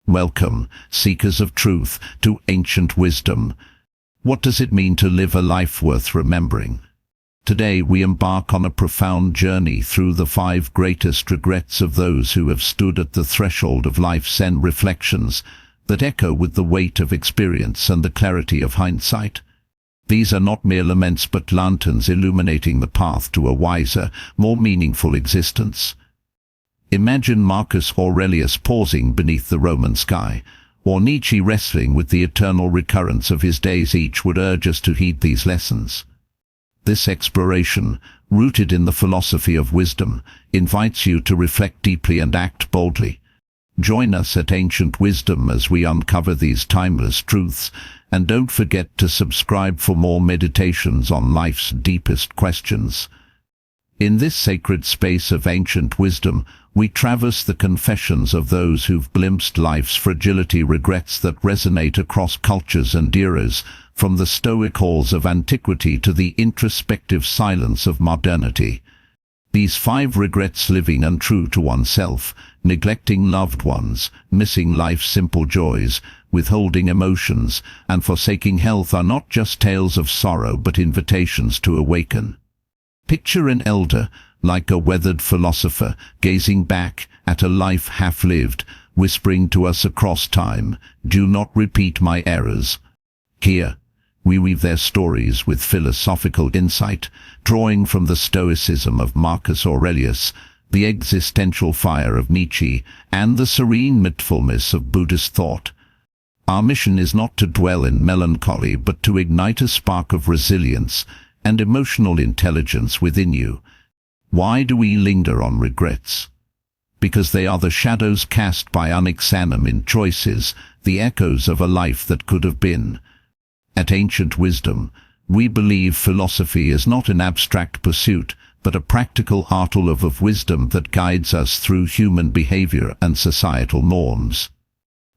Welcome, seekers of truth, to ancient wisdom. What does it mean to live a life worth remembering? Today we embark on a profound journey through the 5 greatest regrets of those who have stood at the threshold of life's end, reflections that echo with the weight of experience and the clarity of hindsight. These are not mere laments but lanterns illuminating the path to a wiser, more meaningful existence. Imagine Marcus Aurelius pausing beneath the Roman sky, or Nietzsche wrestling with the eternal recurrence of his days. Each would urge us to heed these lessons. This exploration, rooted in the philosophy of wisdom, invites you to reflect deeply and act boldly. Join us at Ancient Wisdom as we uncover these timeless truths, and don't forget to subscribe for more meditations on life's deepest questions. In this sacred space of ancient wisdom, we traverse the confessions of those who've glimpsed life's fragility, regrets that resonate across cultures and eras, from the stoic halls of antiquity to the introspective silence of modernity. These 5 regrets: living untrue to oneself, neglecting loved ones, missing life's simple joys, withholding emotions, and forsaking health, are not just tales of sorrow but invitations to awaken. Picture an elder, like a weathered philosopher, gazing back at a life half-lived, whispering to us across time, "Do not repeat my errors." Here, we weave their stories with philosophical insight, drawing from the stoicism of Marcus Aurelius, the existential fire of Nietzsche, and the serene mindfulness of Buddhist thought. Our mission is not to dwell in melancholy but to ignite a spark of resilience and emotional intelligence within you. Why do we linger on regrets? Because they are the shadows cast by unexamined choices, the echoes of a life that could have been. At Ancient Wisdom, we believe philosophy is not an abstract pursuit, but a practical artful of wisdom that guides us through human behavior and societal norms.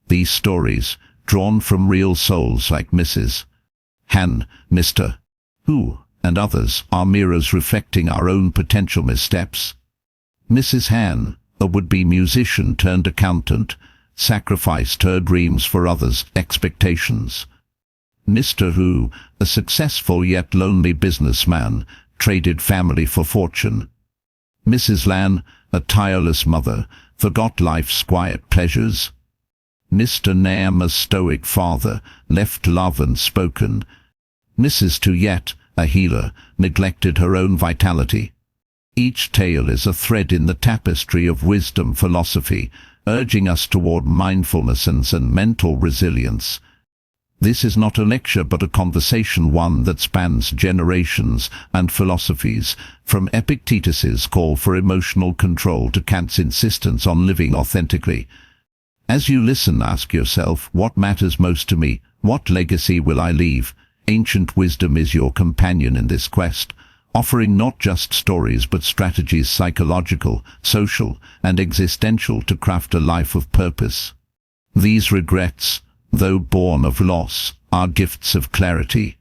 These stories, drawn from real souls like Mrs. Han, Mr. Hu, and others, are mirrors reflecting our own potential missteps. Mrs. Han, a would-be musician turned accountant, sacrificed her dreams for others' expectations. Mr. Hu, a successful yet lonely businessman, traded family for fortune. Mrs. Lan, a tireless mother, forgot life's quiet pleasures. Mr. Nam, a stoic father, left love unspoken. Mrs. Tuyet, a healer, neglected her own vitality. Each tale is a thread in the tapestry of wisdom philosophy, urging us toward mindfulness and mental resilience. This is not a lecture but a conversation, one that spans generations and philosophies, from Epictetus's call for emotional control to Kant's insistence on living authentically. As you listen, ask yourself, what matters most to me? What legacy will I leave? Ancient Wisdom is your companion in this quest, offering not just stories but strategies, psychological, social, and existential, to craft a life of purpose. These regrets, though born of loss, are gifts of clarity.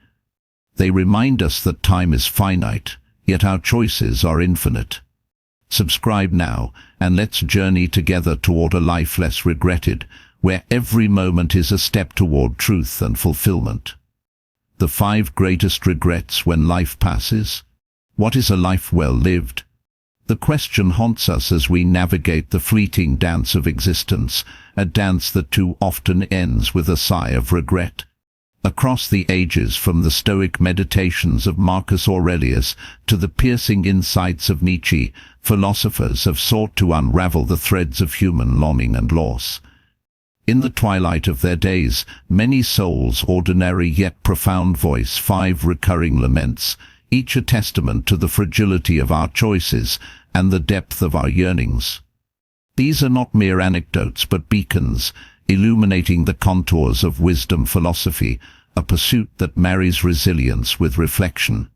They remind us that time is finite, yet our choices are infinite. Subscribe now, and let's journey together toward a life less regretted, where every moment is a step toward truth and fulfillment. The 5 greatest regrets when life passes. What is a life well lived? The question haunts us as we navigate the fleeting dance of existence, a dance that too often ends with a sigh of regret. Across the ages, from the stoic meditations of Marcus Aurelius to the piercing insights of Nietzsche, philosophers have sought to unravel the threads of human longing and loss. In the twilight of their days, many souls, ordinary yet profound, voice 5 recurring laments, each a testament to the fragility of our choices and the depth of our yearnings. These are not mere anecdotes but beacons, illuminating the contours of wisdom philosophy, a pursuit that marries resilience with reflection.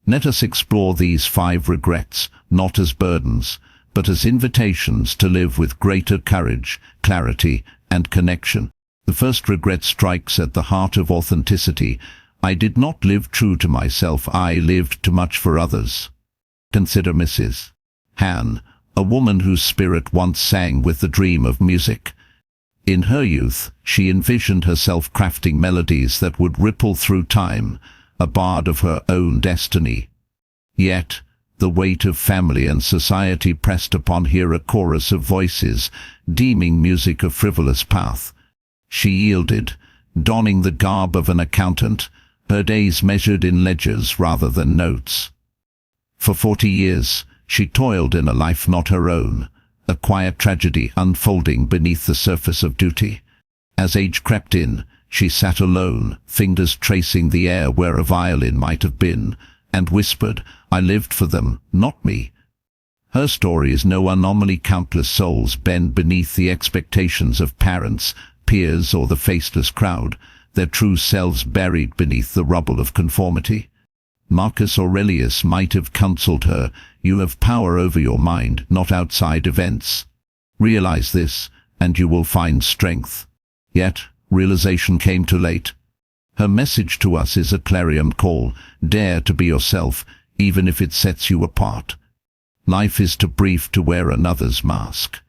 Let us explore these 5 regrets, not as burdens, but as invitations to live with greater courage, clarity, and connection. The first regret strikes at the heart of authenticity. I did not live true to myself, I lived too much for others. Consider Mrs. Han, a woman whose spirit once sang with the dream of music. In her youth, she envisioned herself crafting melodies that would ripple through time, a bard of her own destiny. Yet, the weight of family and society pressed upon her a chorus of voices, deeming music a frivolous path. She yielded, donning the garb of an accountant, her days measured in ledgers rather than notes. For 40 years, she toiled in a life not her own, a quiet tragedy unfolding beneath the surface of duty. As age crept in, she sat alone, fingers tracing the air where a violin might have been, and whispered, "I lived for them, not me." Her story is no anomaly. Countless souls bend beneath the expectations of parents, peers, or the faceless crowd, their true selves buried beneath the rubble of conformity. Marcus Aurelius might have counseled her, "You have power over your mind, not outside events. Realize this, and you will find strength." Yet, realization came too late. Her message to us is a clarion call: dare to be yourself, even if it sets you apart. Life is too brief to wear another's mask.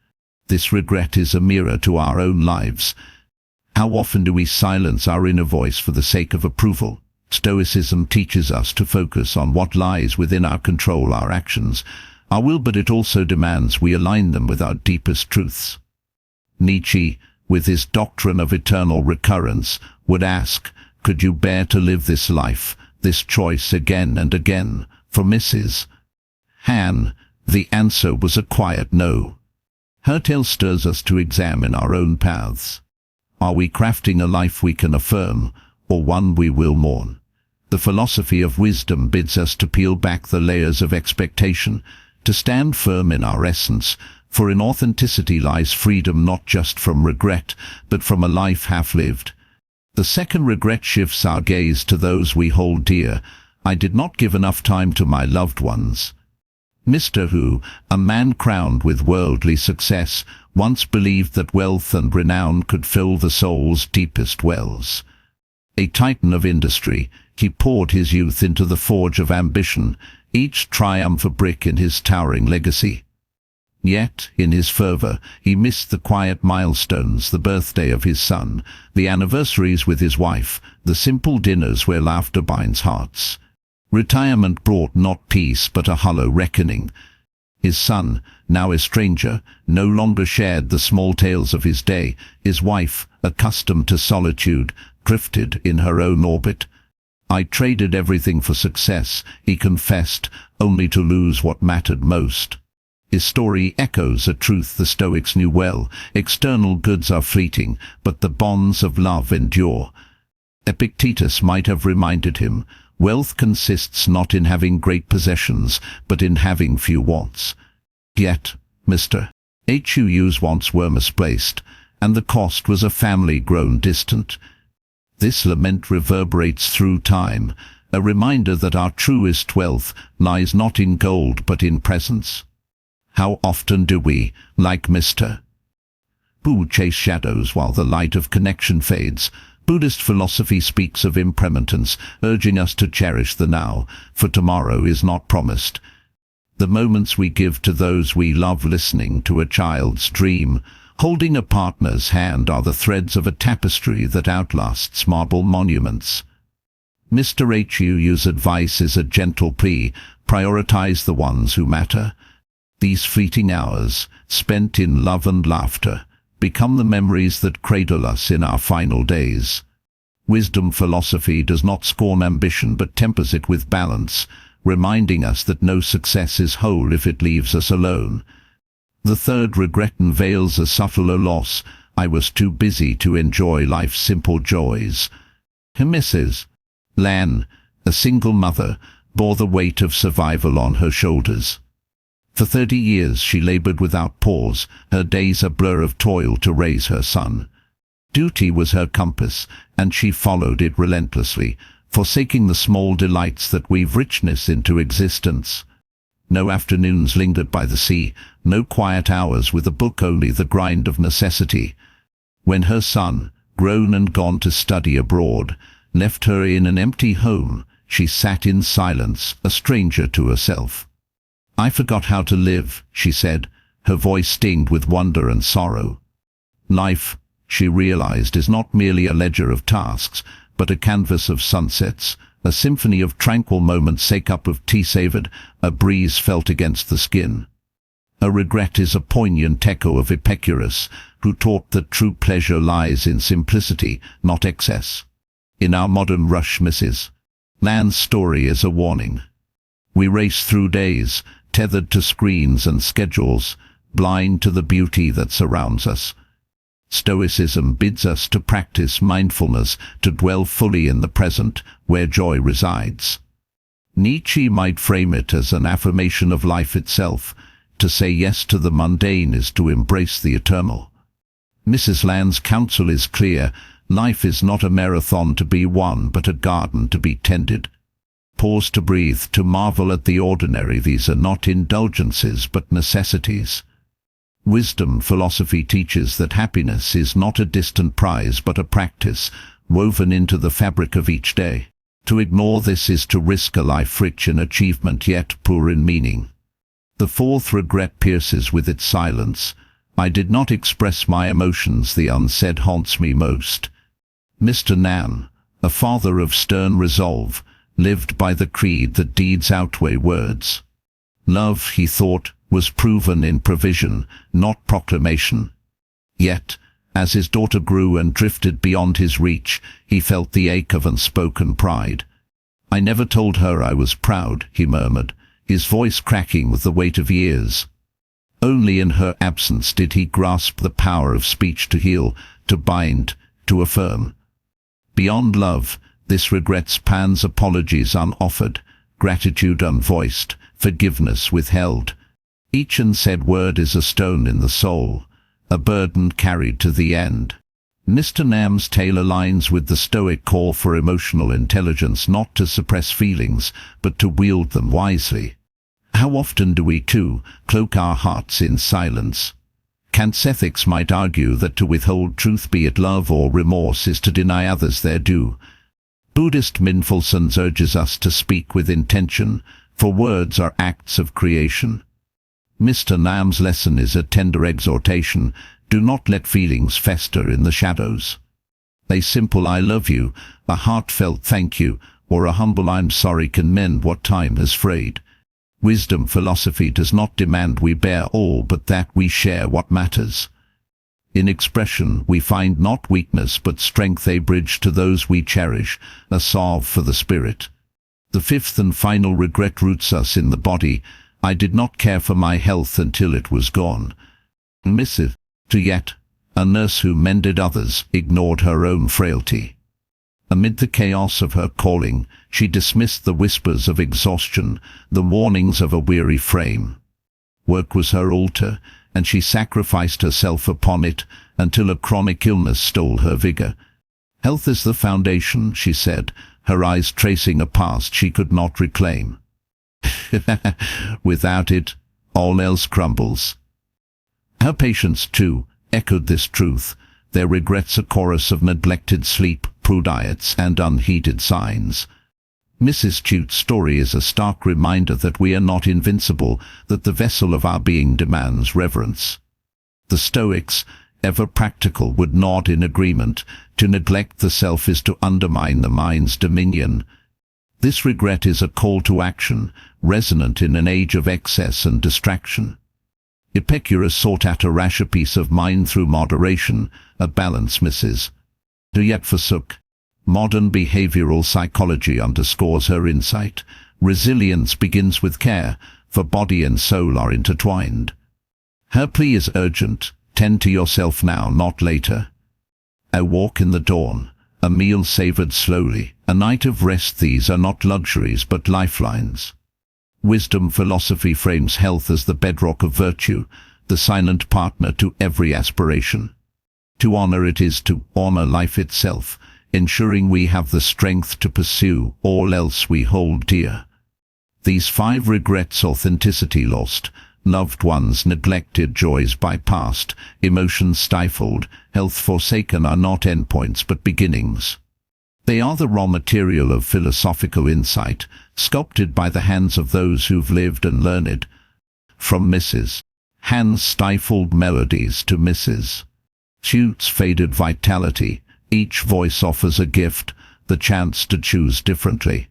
This regret is a mirror to our own lives. How often do we silence our inner voice for the sake of approval? Stoicism teaches us to focus on what lies within our control, our actions, our will, but it also demands we align them with our deepest truths. Nietzsche, with his doctrine of eternal recurrence, would ask, could you bear to live this life, this choice again and again? For Mrs. Han, the answer was a quiet no. Her tale stirs us to examine our own paths. Are we crafting a life we can affirm, or one we will mourn? The philosophy of wisdom bids us to peel back the layers of expectation, to stand firm in our essence, for in authenticity lies freedom, not just from regret, but from a life half-lived. The second regret shifts our gaze to those we hold dear. I did not give enough time to my loved ones. Mr. Hu, a man crowned with worldly success, once believed that wealth and renown could fill the soul's deepest wells. A titan of industry, he poured his youth into the forge of ambition, each triumph a brick in his towering legacy. Yet, in his fervor, he missed the quiet milestones, the birthday of his son, the anniversaries with his wife, the simple dinners where laughter binds hearts. Retirement brought not peace but a hollow reckoning. His son, now a stranger, no longer shared the small tales of his day. His wife, accustomed to solitude, drifted in her own orbit. I traded everything for success, he confessed, only to lose what mattered most. His story echoes a truth the Stoics knew well: external goods are fleeting, but the bonds of love endure. Epictetus might have reminded him, wealth consists not in having great possessions, but in having few wants. Yet, Mr. Hu's wants were misplaced, and the cost was a family grown distant. This lament reverberates through time, a reminder that our truest wealth lies not in gold but in presence. How often do we, like Mr. Hu, chase shadows while the light of connection fades? Buddhist philosophy speaks of impermanence, urging us to cherish the now, for tomorrow is not promised. The moments we give to those we love, listening to a child's dream, holding a partner's hand, are the threads of a tapestry that outlasts marble monuments. Mr. Hu's advice is a gentle plea: prioritize the ones who matter. These fleeting hours, spent in love and laughter, become the memories that cradle us in our final days. Wisdom philosophy does not scorn ambition but tempers it with balance, reminding us that no success is whole if it leaves us alone. The third regret unveils a subtler loss: I was too busy to enjoy life's simple joys. Mrs. Lan, a single mother, bore the weight of survival on her shoulders. For 30 years she labored without pause, her days a blur of toil to raise her son. Duty was her compass, and she followed it relentlessly, forsaking the small delights that weave richness into existence. No afternoons lingered by the sea, no quiet hours with a book, only the grind of necessity. When her son, grown and gone to study abroad, left her in an empty home, she sat in silence, a stranger to herself. I forgot how to live, she said, her voice stinged with wonder and sorrow. Life, she realized, is not merely a ledger of tasks, but a canvas of sunsets, a symphony of tranquil moments, a cup of tea savored, a breeze felt against the skin. A regret is a poignant echo of Epicurus, who taught that true pleasure lies in simplicity, not excess. In our modern rush, Mrs. Land's story is a warning. We race through days, tethered to screens and schedules, blind to the beauty that surrounds us. Stoicism bids us to practice mindfulness, to dwell fully in the present, where joy resides. Nietzsche might frame it as an affirmation of life itself. To say yes to the mundane is to embrace the eternal. Mrs. Land's counsel is clear. Life is not a marathon to be won, but a garden to be tended. Pause to breathe, to marvel at the ordinary. These are not indulgences, but necessities. Wisdom philosophy teaches that happiness is not a distant prize, but a practice, woven into the fabric of each day. To ignore this is to risk a life rich in achievement yet poor in meaning. The fourth regret pierces with its silence. I did not express my emotions. The unsaid haunts me most. Mr. Nan, a father of stern resolve, lived by the creed that deeds outweigh words. Love, he thought, was proven in provision, not proclamation. Yet, as his daughter grew and drifted beyond his reach, he felt the ache of unspoken pride. I never told her I was proud, he murmured, his voice cracking with the weight of years. Only in her absence did he grasp the power of speech to heal, to bind, to affirm. Beyond love, this regret spans apologies unoffered, gratitude unvoiced, forgiveness withheld. Each unsaid word is a stone in the soul, a burden carried to the end. Mr. Nam's tale aligns with the Stoic call for emotional intelligence, not to suppress feelings, but to wield them wisely. How often do we, too, cloak our hearts in silence? Kant's ethics might argue that to withhold truth, be it love or remorse, is to deny others their due. Buddhist Mindfulness urges us to speak with intention, for words are acts of creation. Mr. Nam's lesson is a tender exhortation. Do not let feelings fester in the shadows. A simple "I love you," a heartfelt "thank you," or a humble "I'm sorry" can mend what time has frayed. Wisdom philosophy does not demand we bear all, but that we share what matters. In expression we find not weakness but strength, a bridge to those we cherish, a salve for the spirit. The fifth and final regret roots us in the body. I did not care for my health until it was gone. Mrs. Yet, a nurse who mended others, ignored her own frailty. Amid the chaos of her calling, she dismissed the whispers of exhaustion, the warnings of a weary frame. Work was her altar, and she sacrificed herself upon it until a chronic illness stole her vigor. Health is the foundation, she said, her eyes tracing a past she could not reclaim. Without it, all else crumbles. Her patients, too, echoed this truth, their regrets a chorus of neglected sleep, poor diets, and unheeded signs. Mrs. Tute's story is a stark reminder that we are not invincible, that the vessel of our being demands reverence. The Stoics, ever practical, would nod in agreement. To neglect the self is to undermine the mind's dominion. This regret is a call to action, resonant in an age of excess and distraction. Epicurus sought at a rash peace of mind through moderation, a balance Mrs. Yet forsook. Modern behavioral psychology underscores her insight. Resilience begins with care, for body and soul are intertwined. Her plea is urgent: tend to yourself now, not later. A walk in the dawn, a meal savored slowly, a night of rest, these are not luxuries but lifelines. Wisdom philosophy frames health as the bedrock of virtue, the silent partner to every aspiration. To honor it is to honor life itself, ensuring we have the strength to pursue all else we hold dear. These 5 regrets: authenticity lost, loved ones neglected, joys bypassed, emotions stifled, health forsaken, are not endpoints but beginnings. They are the raw material of philosophical insight, sculpted by the hands of those who've lived and learned. From Mrs. Hand's stifled melodies to Mrs. Suits faded vitality. Each voice offers a gift, the chance to choose differently.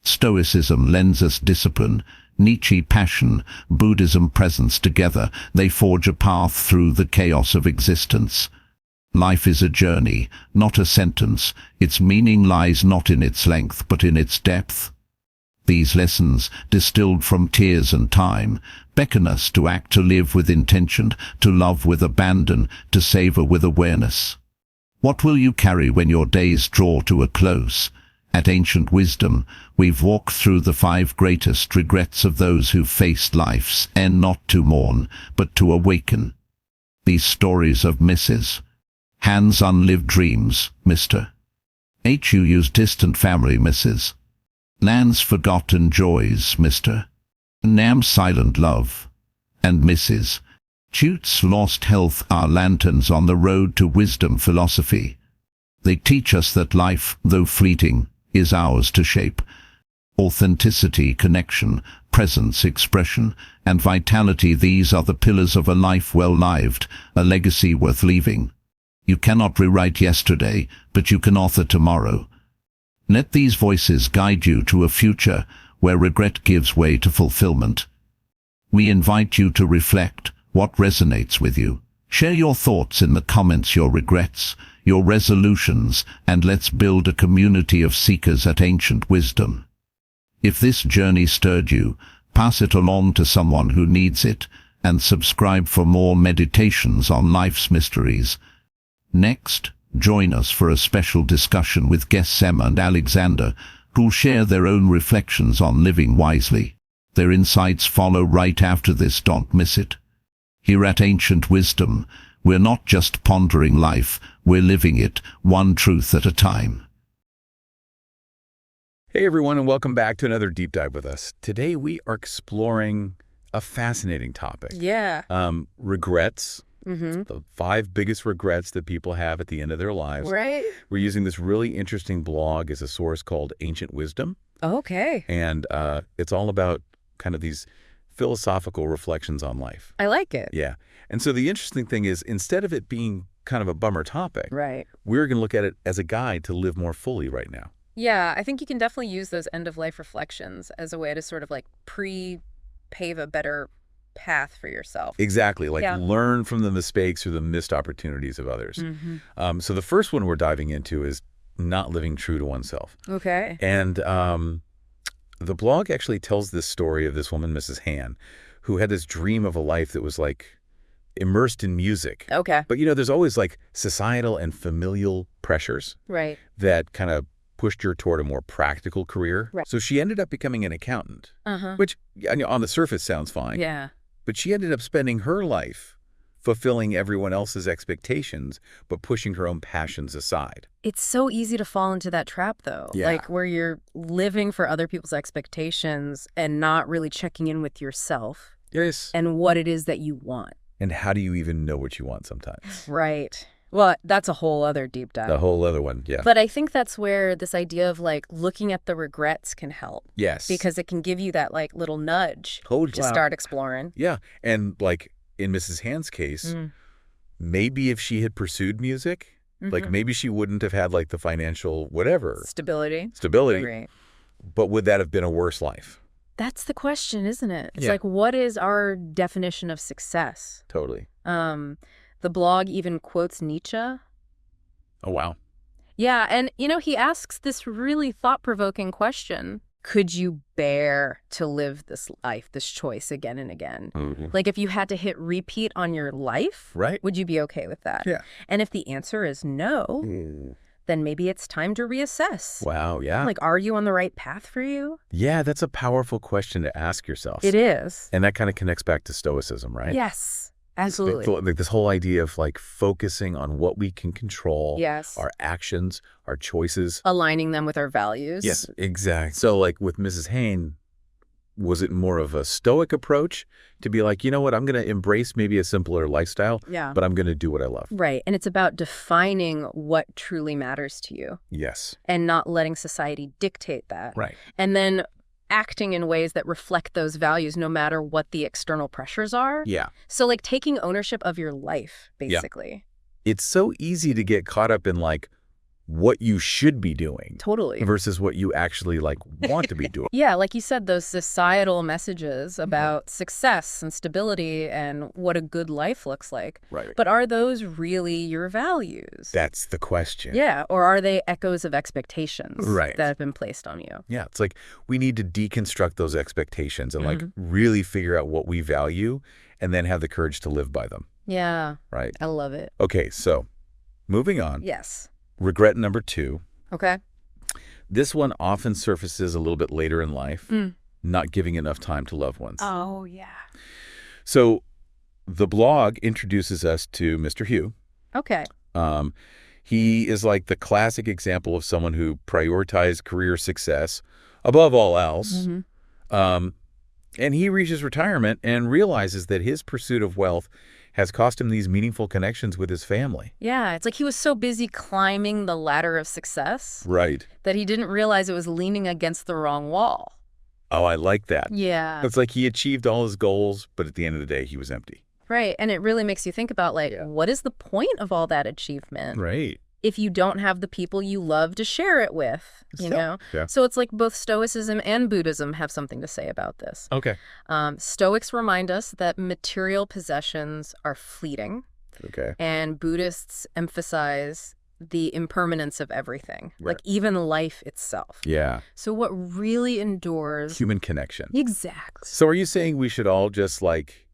Stoicism lends us discipline. Nietzsche passion, Buddhism presence. Together they forge a path through the chaos of existence. Life is a journey, not a sentence. Its meaning lies not in its length, but in its depth. These lessons, distilled from tears and time, beckon us to act, to live with intention, to love with abandon, to savor with awareness. What will you carry when your days draw to a close? At Ancient Wisdom, we've walked through the 5 greatest regrets of those who faced life's end, not to mourn, but to awaken. These stories of Mrs. Han's unlived dreams, Mr. Hu's distant family, Mrs. Nan's forgotten joys, Mr. Nam's silent love, and Mrs. Chute's lost health are lanterns on the road to wisdom philosophy. They teach us that life, though fleeting, is ours to shape. Authenticity, connection, presence, expression, and vitality, these are the pillars of a life well lived, a legacy worth leaving. You cannot rewrite yesterday, but you can author tomorrow. Let these voices guide you to a future where regret gives way to fulfillment. We invite you to reflect. What resonates with you? Share your thoughts in the comments, your regrets, your resolutions, and let's build a community of seekers at Ancient Wisdom. If this journey stirred you, pass it along to someone who needs it, and subscribe for more meditations on life's mysteries. Next, join us for a special discussion with guests Emma and Alexander, who'll share their own reflections on living wisely. Their insights follow right after this. Don't miss it. Here at Ancient Wisdom, we're not just pondering life, we're living it, one truth at a time. Hey everyone, and welcome back to another Deep Dive with us. Today we are exploring a fascinating topic. Yeah. Regrets. The 5 biggest regrets that people have at the end of their lives. Right. We're using this really interesting blog as a source called Ancient Wisdom. Okay. And it's all about kind of these philosophical reflections on life. I like it. Yeah. And so the interesting thing is, instead of it being kind of a bummer topic, Right. we're going to look at it as a guide to live more fully right now. Yeah, I think you can definitely use those end-of-life reflections as a way to sort of like pave a better path for yourself. Exactly. Like Yeah. learn from the mistakes or the missed opportunities of others. So the first one we're diving into is not living true to oneself. Okay. And the blog actually tells this story of this woman, Mrs. Han, who had this dream of a life that was like immersed in music. Okay. But, you know, there's always like societal and familial pressures Right. that kind of pushed her toward a more practical career. Right. So she ended up becoming an accountant, Uh-huh. which on the surface sounds fine. Yeah. But she ended up spending her life fulfilling everyone else's expectations, but pushing her own passions aside. It's so easy to fall into that trap, though. Yeah. Like where you're living for other people's expectations and not really checking in with yourself Yes. and what it is that you want. And how do you even know what you want sometimes? Right. Well, that's a whole other deep dive. The whole other one, yeah. But I think that's where this idea of like looking at the regrets can help. Yes. Because it can give you that like little nudge Totally. to start exploring. Yeah. And like in Mrs. Han's case, maybe if she had pursued music, like maybe she wouldn't have had like the financial whatever. Stability. Right. But would that have been a worse life? That's the question, isn't it? It's Yeah. like, what is our definition of success? Totally. The blog even quotes Nietzsche. Oh, wow. Yeah, and, you know, he asks this really thought-provoking question. Could you bear to live this life, this choice again and again? Like, if you had to hit repeat on your life, Right. would you be okay with that? Yeah. And if the answer is no, then maybe it's time to reassess. Wow, yeah. Like, are you on the right path for you? Yeah, that's a powerful question to ask yourself. It is. And that kind of connects back to Stoicism, right? Yes, absolutely. Like this whole idea of like focusing on what we can control. Yes. Our actions, our choices. Aligning them with our values. Yes, exactly. So like with Mrs. Hain, was it more of a stoic approach to be like, you know what, I'm going to embrace maybe a simpler lifestyle, Yeah. but I'm going to do what I love. Right. And it's about defining what truly matters to you Yes. and not letting society dictate that. Right. And then acting in ways that reflect those values no matter what the external pressures are. Yeah. So like taking ownership of your life, basically. It's so easy to get caught up in like what you should be doing Totally. versus what you actually like want to be doing. Yeah, like you said, those societal messages about success and stability and what a good life looks like. Right. But are those really your values? That's the question. Yeah, or are they echoes of expectations Right. that have been placed on you? Yeah, it's like we need to deconstruct those expectations and like really figure out what we value and then have the courage to live by them. Yeah, Right. I love it. Okay, so moving on. Yes. Regret number 2. Okay. This one often surfaces a little bit later in life, not giving enough time to loved ones. Oh, yeah. So the blog introduces us to Mr. Hugh. Okay. He is like the classic example of someone who prioritized career success above all else. And he reaches retirement and realizes that his pursuit of wealth has cost him these meaningful connections with his family. Yeah, it's like he was so busy climbing the ladder of success Right. that he didn't realize it was leaning against the wrong wall. Oh, I like that. Yeah. It's like he achieved all his goals, but at the end of the day, he was empty. Right. And it really makes you think about, like, what is the point of all that achievement Right. if you don't have the people you love to share it with, you know? Yeah. So it's like both Stoicism and Buddhism have something to say about this. Okay. Stoics remind us that material possessions are fleeting, Okay. and Buddhists emphasize the impermanence of everything, Right. like even life itself. Yeah. So what really endures... Human connection. Exactly. So are you saying we should all just like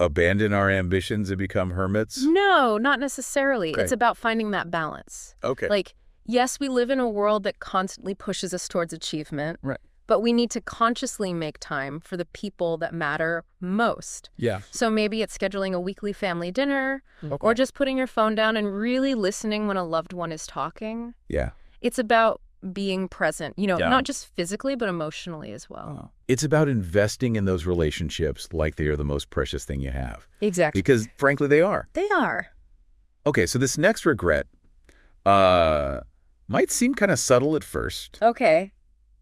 abandon our ambitions and become hermits? No, not necessarily. Okay. It's about finding that balance. Okay. Like, yes, we live in a world that constantly pushes us towards achievement, Right. but we need to consciously make time for the people that matter most. Yeah. So maybe it's scheduling a weekly family dinner, Okay. or just putting your phone down and really listening when a loved one is talking. Yeah. It's about being present, you know, Yeah. not just physically, but emotionally as well. It's about investing in those relationships like they are the most precious thing you have. Exactly. Because frankly, they are. They are. Okay, so this next regret might seem kind of subtle at first, Okay.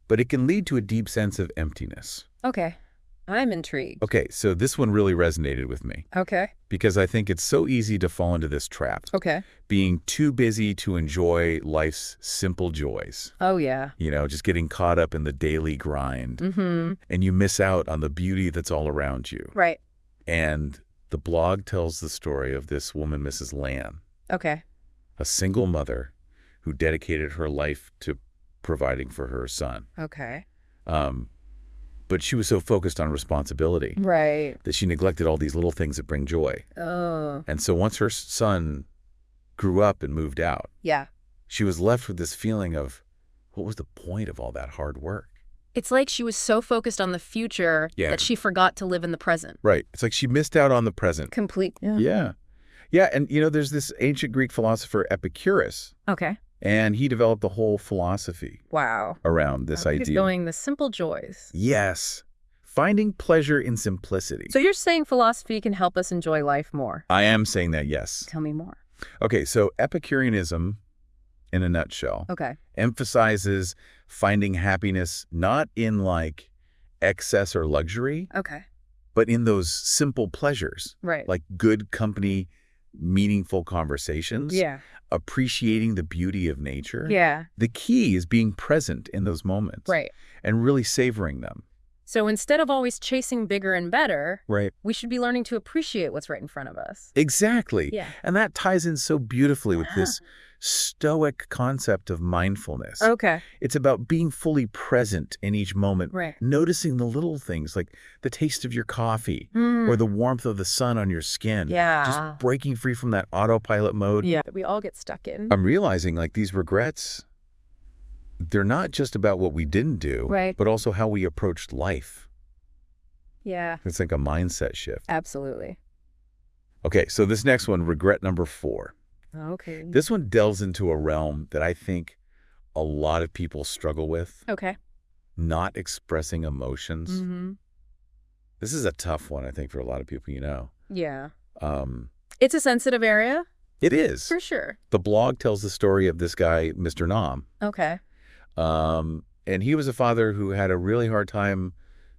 but it can lead to a deep sense of emptiness. Okay. I'm intrigued. Okay, so this one really resonated with me Okay. because I think it's so easy to fall into this trap, Okay. being too busy to enjoy life's simple joys. Oh, yeah. You know, just getting caught up in the daily grind, Mm-hmm. and you miss out on the beauty that's all around you. Right. And the blog tells the story of this woman, Mrs. Lamb, Okay. a single mother who dedicated her life to providing for her son. Okay. But she was so focused on responsibility Right. that she neglected all these little things that bring joy. Oh. And so once her son grew up and moved out, Yeah. she was left with this feeling of, what was the point of all that hard work? It's like she was so focused on the future Yeah. that she forgot to live in the present. Right. It's like she missed out on the present. Complete. Yeah. Yeah. Yeah. And, you know, there's this ancient Greek philosopher, Epicurus, Okay. and he developed a whole philosophy Wow. around this He's idea. going the simple joys. Yes. Finding pleasure in simplicity. So you're saying philosophy can help us enjoy life more? I am saying that, yes. Tell me more. Okay, so Epicureanism, in a nutshell, Okay. emphasizes finding happiness not in like excess or luxury, Okay. but in those simple pleasures, Right. like good company, meaningful conversations, Yeah. appreciating the beauty of nature. Yeah. The key is being present in those moments. Right. And really savoring them. So instead of always chasing bigger and better, Right. we should be learning to appreciate what's right in front of us. Exactly. Yeah. And that ties in so beautifully with this Stoic concept of mindfulness. Okay. It's about being fully present in each moment, Right. noticing the little things like the taste of your coffee or the warmth of the sun on your skin. Yeah. Just breaking free from that autopilot mode. Yeah. We all get stuck in. I'm realizing like these regrets, they're not just about what we didn't do, Right. but also how we approached life. Yeah. It's like a mindset shift. Absolutely. Okay, so this next one, regret number 4. Okay. This one delves into a realm that I think a lot of people struggle with, Okay. not expressing emotions. Mm-hmm. This is a tough one, I think, for a lot of people, you know. Yeah. Um, It's a sensitive area, it is. for sure. The blog tells the story of this guy, Mr. Nam. Okay. And he was a father who had a really hard time,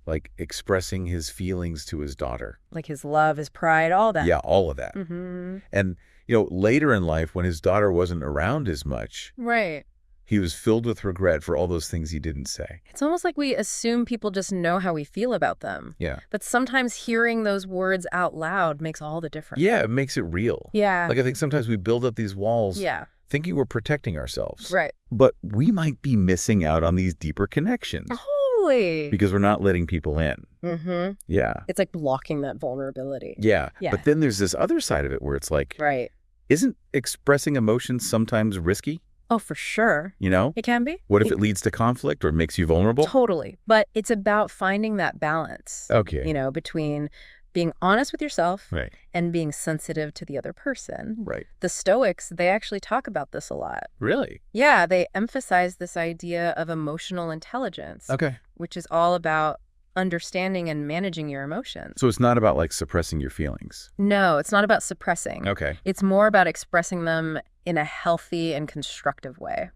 like, expressing his feelings to his daughter. Like his love, his pride, all that. Yeah, all of that. Mm-hmm. And later in life when his daughter wasn't around as much, Right. he was filled with regret for all those things he didn't say. It's almost like we assume people just know how we feel about them. Yeah. But sometimes hearing those words out loud makes all the difference. Yeah, it makes it real. Yeah. Like I think sometimes we build up these walls Yeah. thinking we're protecting ourselves. Right. But we might be missing out on these deeper connections Totally. because we're not letting people in. Mm-hmm. Yeah. It's like blocking that vulnerability. Yeah. Yeah. But then there's this other side of it where it's like, Right. isn't expressing emotions sometimes risky? Oh, for sure. It can be. What if it leads to conflict or makes you vulnerable? Totally. But it's about finding that balance. Okay. Between being honest with yourself Right. and being sensitive to the other person. Right. The Stoics, they actually talk about this a lot. Really? Yeah, they emphasize this idea of emotional intelligence, Okay. which is all about understanding and managing your emotions. So it's not about like suppressing your feelings. No, it's not about suppressing. Okay. It's more about expressing them in a healthy and constructive way.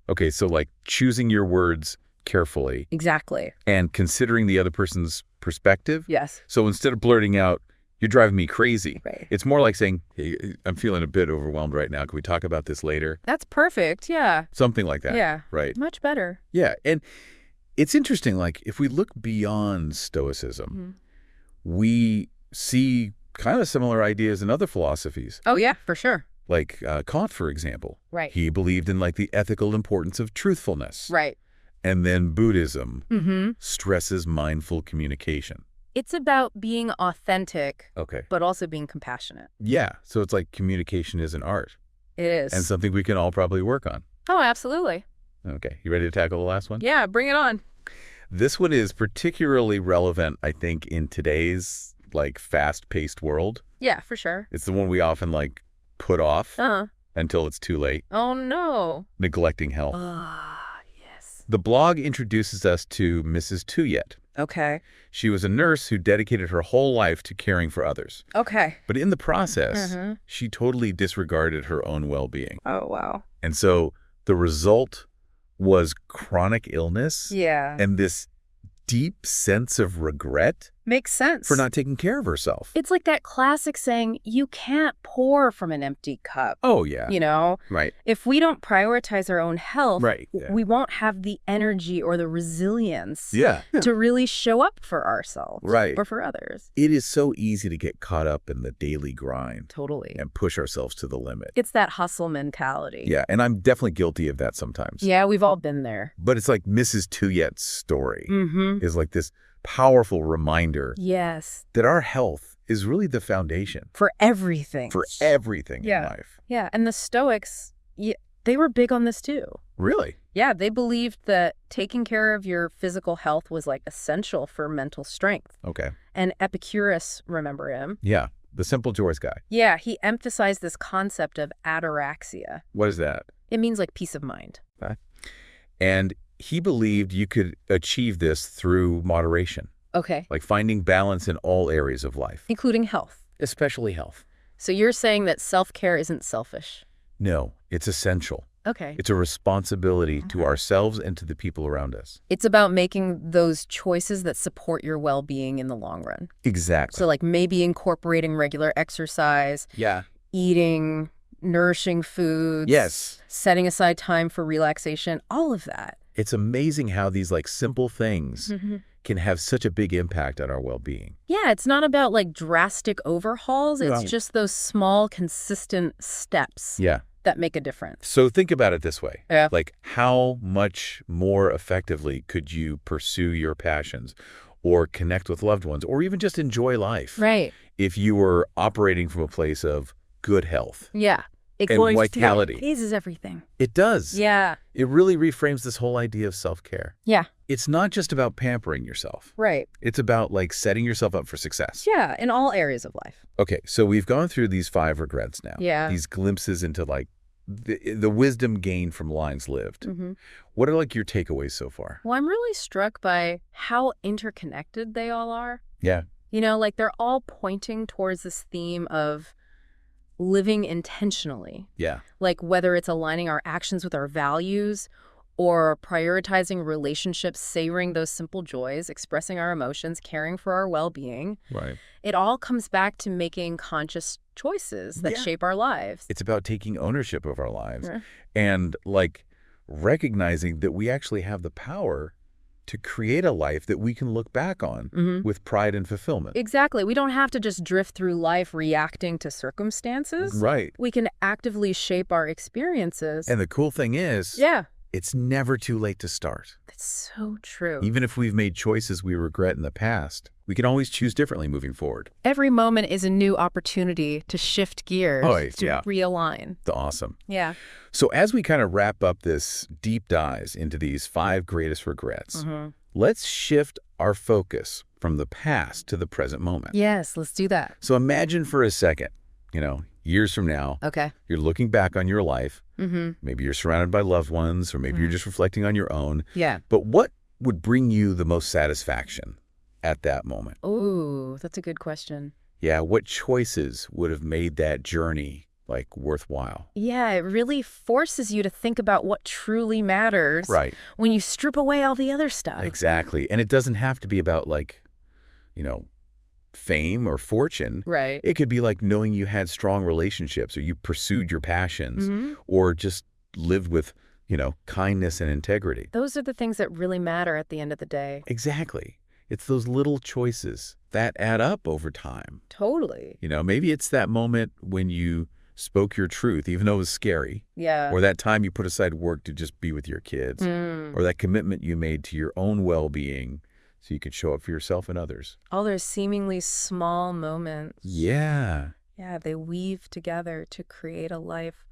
Okay. So like choosing your words carefully Exactly. and considering the other person's perspective. Yes. So instead of blurting out, "You're driving me crazy," Right. it's more like saying, "Hey, I'm feeling a bit overwhelmed right now. Can we talk about this later?" That's perfect. Yeah. Something like that. Yeah. Right. Much better. Yeah. And it's interesting, like if we look beyond Stoicism, we see kind of similar ideas in other philosophies. Oh, yeah, for sure. Like Kant, for example. Right. He believed in like the ethical importance of truthfulness. Right. And then Buddhism Mm-hmm. stresses mindful communication. It's about being authentic, Okay. but also being compassionate. Yeah. So it's like communication is an art It is. and something we can all probably work on. Oh, absolutely. Okay. You ready to tackle the last one? Yeah, bring it on. This one is particularly relevant, I think, in today's like fast-paced world. Yeah, for sure. It's the one we often like put off until it's too late, Oh, no. neglecting health. Yes. The blog introduces us to Mrs. Tuyet. Okay. She was a nurse who dedicated her whole life to caring for others. Okay. But in the process, Mm-hmm. she totally disregarded her own well-being. Oh, wow. And so the result was chronic illness Yeah. and this deep sense of regret Makes sense. for not taking care of herself. It's like that classic saying, you can't pour from an empty cup. Oh, yeah. Right. If we don't prioritize our own health, Right. Yeah. we won't have the energy or the resilience Yeah. to really show up for ourselves Right. or for others. It is so easy to get caught up in the daily grind Totally. and push ourselves to the limit. It's that hustle mentality. Yeah, and I'm definitely guilty of that sometimes. Yeah, we've all been there. But it's like Mrs. Tuyet's story Mm-hmm. is like this powerful reminder Yes. that our health is really the foundation For everything. for everything Yeah. in life. Yeah, and the Stoics, they were big on this too. Really? Yeah, they believed that taking care of your physical health was like essential for mental strength. Okay. And Epicurus, remember him? Yeah, the simple joys guy. Yeah, he emphasized this concept of ataraxia. What is that? It means like peace of mind. And he believed you could achieve this through moderation, Okay. like finding balance in all areas of life, Including health. especially health. So you're saying that self-care isn't selfish. No, it's essential. Okay. It's a responsibility to ourselves and to the people around us. It's about making those choices that support your well-being in the long run. Exactly. So like maybe incorporating regular exercise, Yeah. eating nourishing foods. Yes. Setting aside time for relaxation, all of that. It's amazing how these like simple things can have such a big impact on our well-being. Yeah, it's not about like drastic overhauls. It's Right. just those small, consistent steps Yeah. that make a difference. So think about it this way. Yeah. Like how much more effectively could you pursue your passions or connect with loved ones or even just enjoy life Right. if you were operating from a place of good health? Yeah. It And goes vitality. It eases everything. It does. Yeah. It really reframes this whole idea of self-care. Yeah. It's not just about pampering yourself. Right. It's about like setting yourself up for success. Yeah, in all areas of life. Okay, so we've gone through these 5 regrets now. Yeah. These glimpses into like the wisdom gained from lives lived. Mm-hmm. What are like your takeaways so far? Well, I'm really struck by how interconnected they all are. Yeah. Like they're all pointing towards this theme of living intentionally. Yeah. Like whether it's aligning our actions with our values or prioritizing relationships, savoring those simple joys, expressing our emotions, caring for our well-being. Right. It all comes back to making conscious choices that shape our lives. It's about taking ownership of our lives Yeah. and, like, recognizing that we actually have the power to create a life that we can look back on with pride and fulfillment. Exactly. We don't have to just drift through life reacting to circumstances. Right. We can actively shape our experiences. And the cool thing is, Yeah. it's never too late to start. That's so true. Even if we've made choices we regret in the past, we can always choose differently moving forward. Every moment is a new opportunity to shift gears, to realign. Awesome. Yeah. So as we kind of wrap up this deep dives into these 5 greatest regrets, let's shift our focus from the past to the present moment. Yes, let's do that. So imagine for a second, years from now, Okay. you're looking back on your life. Maybe you're surrounded by loved ones, or maybe you're just reflecting on your own. Yeah. But what would bring you the most satisfaction at that moment? Ooh, that's a good question. Yeah, what choices would have made that journey, like, worthwhile? Yeah, it really forces you to think about what truly matters Right. when you strip away all the other stuff. Exactly. And it doesn't have to be about, like, fame or fortune. Right. It could be like knowing you had strong relationships, or you pursued your passions, or just lived with, kindness and integrity. Those are the things that really matter at the end of the day. Exactly. It's those little choices that add up over time. Totally. Maybe it's that moment when you spoke your truth, even though it was scary, Yeah. or that time you put aside work to just be with your kids, or that commitment you made to your own well-being so you could show up for yourself and others. All those seemingly small moments. Yeah. Yeah, they weave together to create a life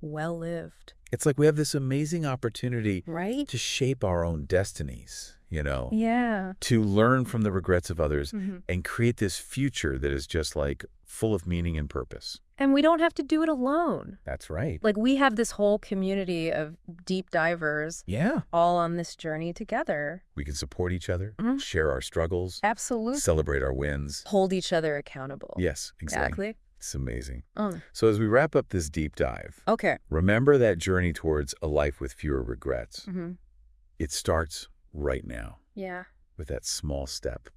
well lived. It's like we have this amazing opportunity Right? to shape our own destinies, Yeah. to learn from the regrets of others and create this future that is just, like, full of meaning and purpose. And we don't have to do it alone. That's right. Like, we have this whole community of deep divers Yeah. all on this journey together. We can support each other, share our struggles, Absolutely. celebrate our wins. Hold each other accountable. Yes, exactly. Exactly. It's amazing. Oh. So as we wrap up this deep dive, Okay. remember that journey towards a life with fewer regrets. It starts right now Yeah. with that small step,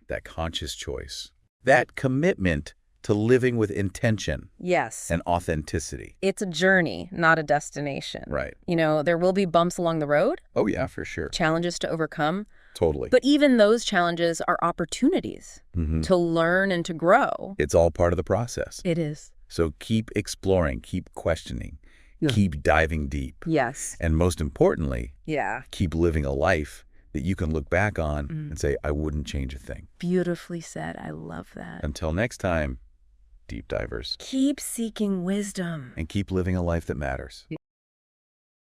that conscious choice, that commitment to living with intention Yes. and authenticity. It's a journey, not a destination. Right. There will be bumps along the road, Oh, yeah, for sure. challenges to overcome. Totally. But even those challenges are opportunities to learn and to grow. It's all part of the process. It is. So keep exploring, keep questioning, keep diving deep. Yes. And most importantly, Yeah. keep living a life that you can look back on and say, I wouldn't change a thing. Beautifully said. I love that. Until next time, deep divers, Keep seeking wisdom. and keep living a life that matters.